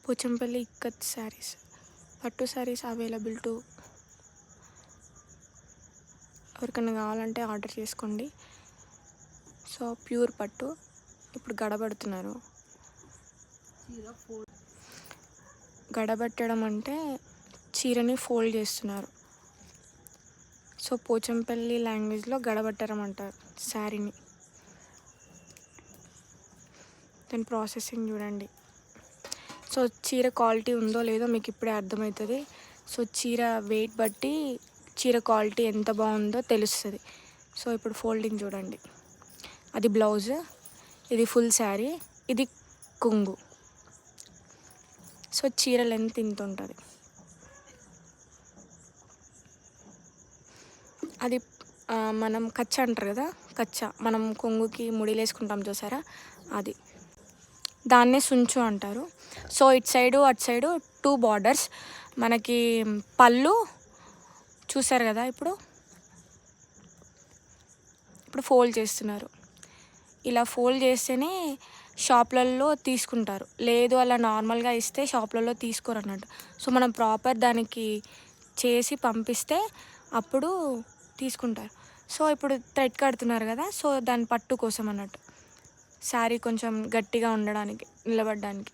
పోచంపల్లి ఇక్కత్ శారీస్, పట్టు saris available to ఎవరికైనా కావాలంటే ఆర్డర్ చేసుకోండి. సో ప్యూర్ పట్టు ఇప్పుడు గడబడుతున్నారు. గడబట్టడం అంటే చీరని ఫోల్డ్ చేస్తున్నారు. సో పోచంపల్లి లాంగ్వేజ్లో గడబట్టడం అంటారు శారీని. దాని ప్రాసెసింగ్ చూడండి. సో చీర క్వాలిటీ ఉందో లేదో మీకు ఇప్పుడే అర్థమవుతుంది. సో చీర వెయిట్ బట్టి చీర క్వాలిటీ ఎంత బాగుందో తెలుస్తుంది. సో ఇప్పుడు ఫోల్డింగ్ చూడండి. అది బ్లౌజ్, ఇది ఫుల్ శారీ, ఇది కొంగు. సో చీర లెంత్ ఇంత ఉంటుంది. అది మనం కచ్చ అంటారు కదా, కచ్చ మనం కొంగుకి ముడిలు వేసుకుంటాం చూసారా, అది దాన్నే సుంచు అంటారు. సో ఇటు సైడు అటు సైడు 2 బార్డర్స్. మనకి పళ్ళు చూసారు కదా, ఇప్పుడు ఫోల్డ్ చేస్తున్నారు. ఇలా ఫోల్డ్ చేస్తేనే షాప్లలో తీసుకుంటారు, లేదు అలా నార్మల్గా ఇస్తే షాప్లలో తీసుకోరు అన్నట్టు. సో మనం ప్రాపర్ దానికి చేసి పంపిస్తే అప్పుడు తీసుకుంటారు. సో ఇప్పుడు థ్రెడ్ కడుతున్నారు కదా, సో దాని పట్టు కోసం అన్నట్టు, శారీ కొంచెం గట్టిగా ఉండడానికి, నిలబడడానికి.